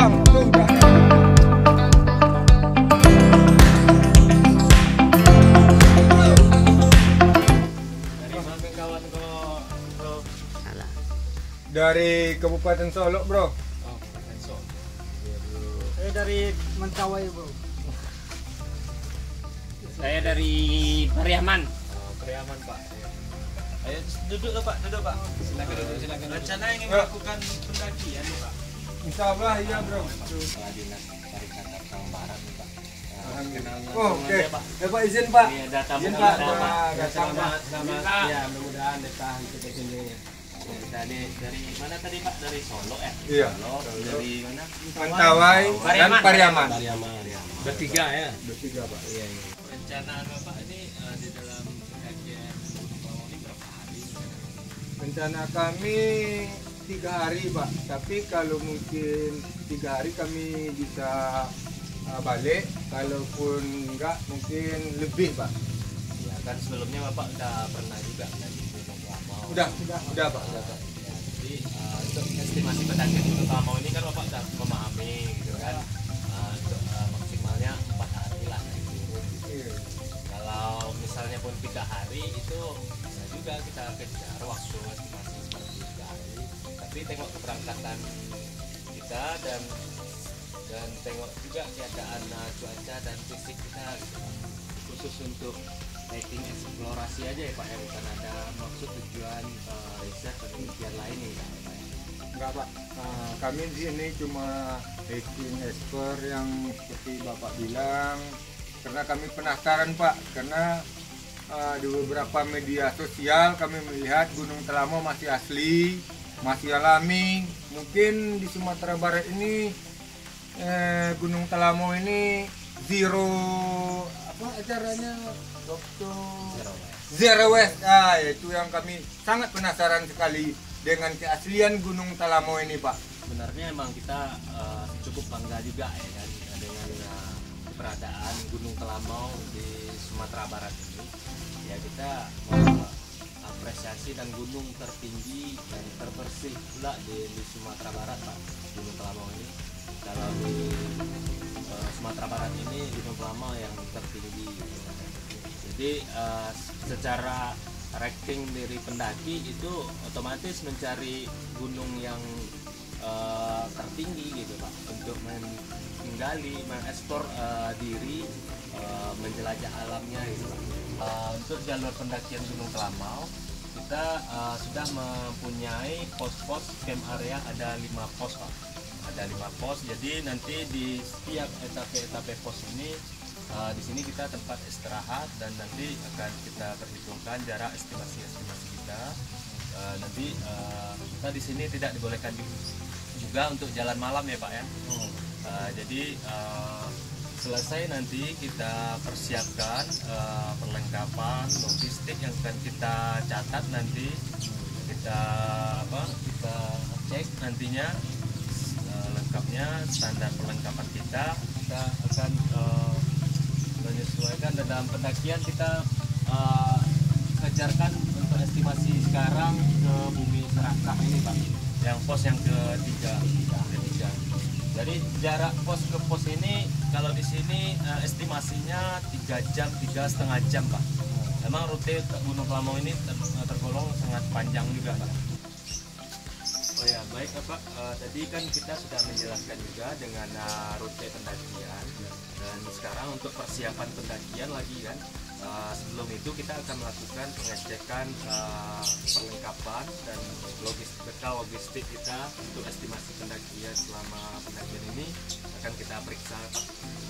Bang, tuh udah. Dari Kabupaten Solo, bro. Oh, Kabupaten Solo. Saya dari Mentawai, bro. Saya dari Pariaman. Oh, Pariaman, Pak. Ayo duduk Pak, duduk Pak. Silakan duduk, silakan. Rencana ingin melakukan pendakian nih Pak. Insya Allah iya, bro. Dinas Pariwisata Kalimantan Barat nih Pak. Oh, oke. Ya, Pak, izin Pak. Iya, datang Izin Pak. Selamat. Ya, mudah-mudahan betah ikut kesini. Dari mana tadi Pak? Dari Solo ya? Iya. Solo. Dari mana? Mentawai dan Pariaman. Bertiga ya? Bertiga, Pak. Iya. Rencana Bapak ini di dalam pendakian Gunung Bromo ini berapa hari? Rencana kami 3 hari, Pak. Tapi kalau mungkin 3 hari kami bisa balik. Kalaupun enggak, mungkin lebih, Pak. Ya kan sebelumnya Bapak udah pernah juga dari Gunung Bromo. Udah, Pak. Ya, jadi untuk estimasi pendakian Gunung Bromo ini kan Bapak udah memahami gitu kan. Untuk maksimalnya 4 hari lah naik turun. Iya. Kalau misalnya pun 3 hari itu bisa juga kita kejar waktu estimasi seperti 3 hari. Tapi tengok keberangkatan kita dan tengok juga keadaan cuaca dan fisik kita gitu. Khusus untuk hiking eksplorasi aja ya Pak ya, bukan ada maksud tujuan riset penelitian lain ya Pak ya. Enggak, Pak. Kami di sini cuma hiking explore yang seperti Bapak bilang. Karena kami penasaran, Pak. Karena di beberapa media sosial kami melihat Gunung Telamo masih asli, masih alami. Mungkin di Sumatera Barat ini Gunung Telamo ini zero apa acaranya waktu Zero Waste. Itu yang kami sangat penasaran sekali dengan keaslian Gunung Telamo ini, Pak. Sebenarnya emang kita cukup bangga juga ya kan dengan keberadaan Gunung Telamo di Sumatera Barat ini. Ya kita apresiasi dan gunung tertinggi dan terbersih pula di Sumatera Barat Pak, Gunung Telamo ini. Kalau di Sumatera Barat ini Gunung Telamo yang tertinggi. Jadi secara ranking dari pendaki itu otomatis mencari gunung yang tertinggi gitu Pak, untuk menggali, mengeksplor diri, menjelajah alamnya gitu Pak. Untuk jalur pendakian Gunung Telamo kita sudah mempunyai pos-pos camp area, ada 5 pos Pak. Ada 5 pos, jadi nanti di setiap etape pos ini di sini kita tempat istirahat dan nanti akan kita perhitungkan jarak estimasi kita. Nanti kita di sini tidak dibolehkan juga untuk jalan malam ya Pak ya. Jadi selesai nanti kita persiapkan perlengkapan logistik yang akan kita catat nanti, kita cek nantinya lengkapnya standar perlengkapan kita akan menyesuaikan. Dan dalam pendakian kita kejarkan untuk estimasi sekarang ke Bumi Serakah ini Pak, yang pos yang ketiga. Jadi jarak pos ke pos ini kalau di sini estimasinya 3 jam, 3,5 jam Pak. Memang rute Gunung Telamo ini tergolong sangat panjang juga Pak. Oh ya, baik Pak. Tadi kan kita sudah menjelaskan juga dengan rute pendakian, dan sekarang untuk persiapan pendakian lagi kan. Sebelum itu kita akan melakukan pengecekan perlengkapan dan bekal logistik kita untuk estimasi pendakian. Selama pendakian ini akan kita periksa,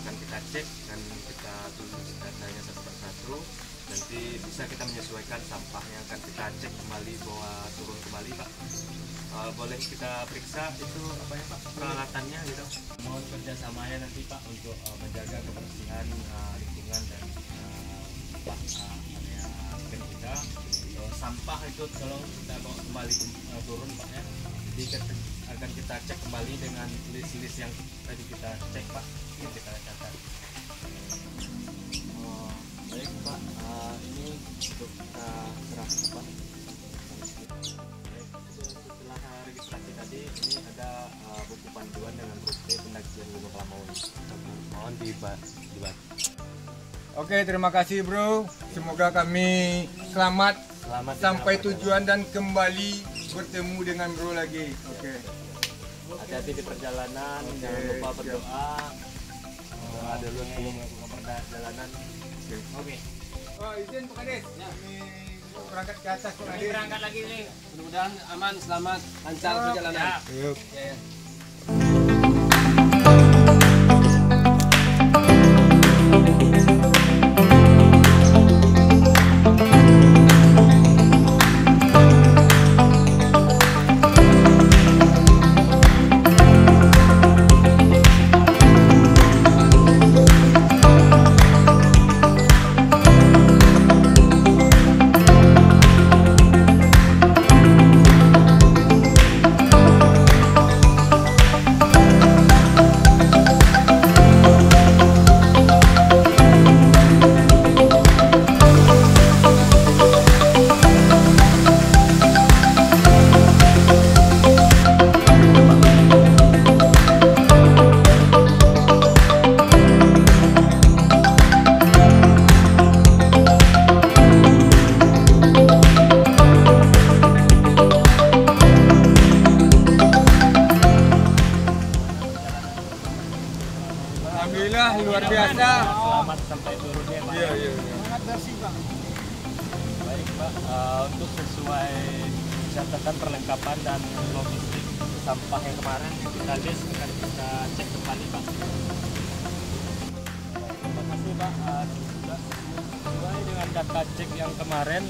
akan kita cek, dan kita tulis datanya satu persatu. Nanti bisa kita menyesuaikan sampah yang akan kita cek kembali, bawa turun kembali Pak. Boleh kita periksa itu apa ya Pak, peralatannya gitu. Mohon kerjasamanya nanti Pak untuk menjaga kebersihan lingkungan dan area camp kita. Sampah itu tolong kita bawa kembali turun Pak ya. Jadi akan kita cek kembali dengan list yang tadi kita cek Pak, yang kita catat. Baik Pak, ini untuk serah Pak. Setelah registrasi tadi, ini ada buku panduan dengan rute pendakian Gunung Telamau ini. Mohon dibantu. Oke, terima kasih bro. Semoga kami selamat Selamat di sampai dalam tujuan dan kembali bertemu dengan bro lagi. Oke. perjalanan. Hati-hati di perjalanan, jangan lupa siap. berdoa. Doa dulu sebelum melakukan perjalanan. Oke. Oh, izin Pak Kades. Kami berangkat ke atas Pak Kami Kades. berangkat lagi nih. Mudah-mudahan aman, selamat, lancar perjalanan. Yuk. Ya, ya. Alhamdulillah luar biasa. Selamat sampai turunnya Pak. Iya, iya. Sangat bersih Pak. Baik Pak, untuk sesuai catatan perlengkapan dan logistik sampah yang kemarin kita list akan kita cek kembali Pak. Terima kasih Pak. Sudah sesuai dengan data cek yang kemarin,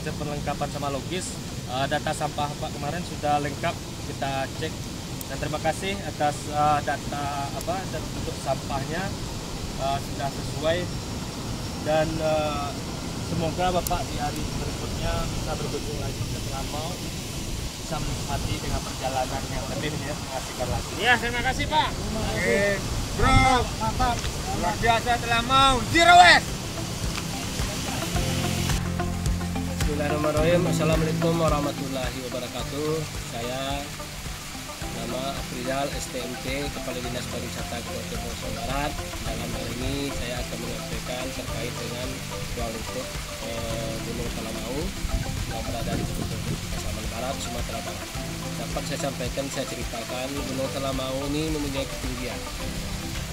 cek perlengkapan sama logis, data sampah Pak kemarin sudah lengkap kita cek. Dan terima kasih atas data untuk sampahnya sudah sesuai, dan semoga Bapak di hari berikutnya bisa berkunjung lagi ke Telamau, bisa menikmati dengan perjalanan yang lebih mengasihkan lagi. Ya, terima kasih Pak. Oke, bro. Mantap. Luar biasa Telamau. Zero West. Bismillahirrahmanirrahim. Assalamualaikum warahmatullahi wabarakatuh. Saya nama Afrizal STMT, Kepala Dinas Pariwisata Kabupaten Bogor Barat. Dalam hal ini saya akan menyampaikan terkait dengan ruang lingkup Gunung Telamau yang berada di Pasaman Barat, Sumatera Barat. Dapat saya sampaikan, saya ceritakan, Gunung Telamau ini mempunyai ketinggian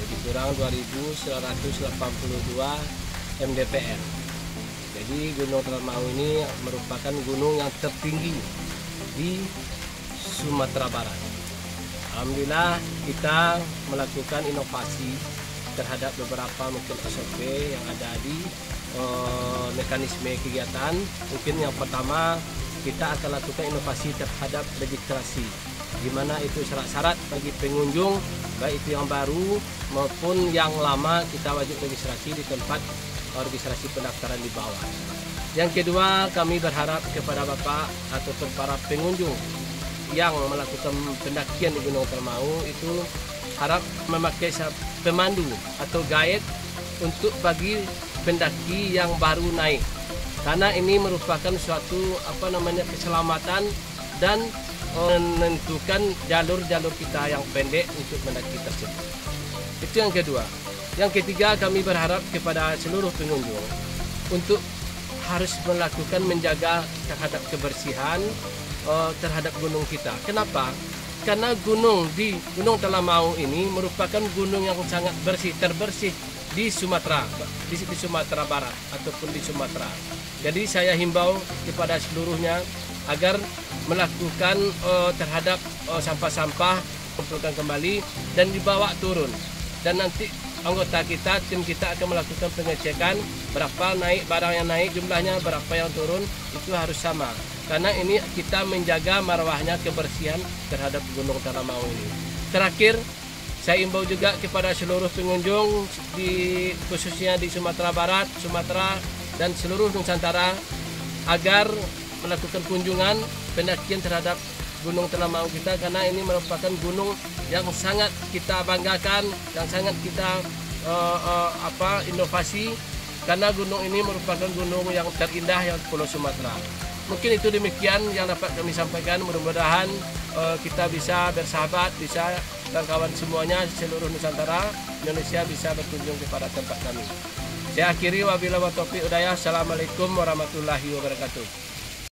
jadi kurang 2.982 mdpl. Jadi Gunung Telamau ini merupakan gunung yang tertinggi di Sumatera Barat. Alhamdulillah kita melakukan inovasi terhadap beberapa mungkin SOP yang ada di mekanisme kegiatan. Mungkin yang pertama kita akan lakukan inovasi terhadap registrasi, di mana itu syarat-syarat bagi pengunjung baik itu yang baru maupun yang lama kita wajib registrasi di tempat registrasi pendaftaran di bawah. Yang kedua, kami berharap kepada Bapak ataupun para pengunjung yang melakukan pendakian di Gunung Telamau itu harap memakai pemandu atau guide untuk bagi pendaki yang baru naik, karena ini merupakan suatu keselamatan dan menentukan jalur-jalur kita yang pendek untuk mendaki tersebut. Itu yang kedua. Yang ketiga, kami berharap kepada seluruh pengunjung untuk harus melakukan menjaga terhadap kebersihan terhadap gunung kita. Kenapa? Karena gunung Telamau ini merupakan gunung yang sangat bersih, terbersih di Sumatera Barat ataupun di Sumatera. Jadi saya himbau kepada seluruhnya agar melakukan terhadap sampah-sampah, kumpulkan kembali dan dibawa turun. Dan nanti anggota kita, tim kita akan melakukan pengecekan berapa naik barang yang naik, jumlahnya berapa yang turun, itu harus sama. Karena ini kita menjaga marwahnya, kebersihan terhadap Gunung Telamau ini. Terakhir, saya imbau juga kepada seluruh pengunjung khususnya di Sumatera Barat, Sumatera dan seluruh Nusantara agar melakukan kunjungan pendakian terhadap Gunung Telamau kita, karena ini merupakan gunung yang sangat kita banggakan, yang sangat kita inovasi, karena gunung ini merupakan gunung yang terindah yang Pulau Sumatera. Mungkin itu demikian yang dapat kami sampaikan. Mudah-mudahan kita bisa bersahabat, bisa kawan-kawan semuanya seluruh Nusantara, Indonesia bisa berkunjung kepada tempat kami. Saya akhiri wabillahi taufiq hidayah. Assalamualaikum warahmatullahi wabarakatuh.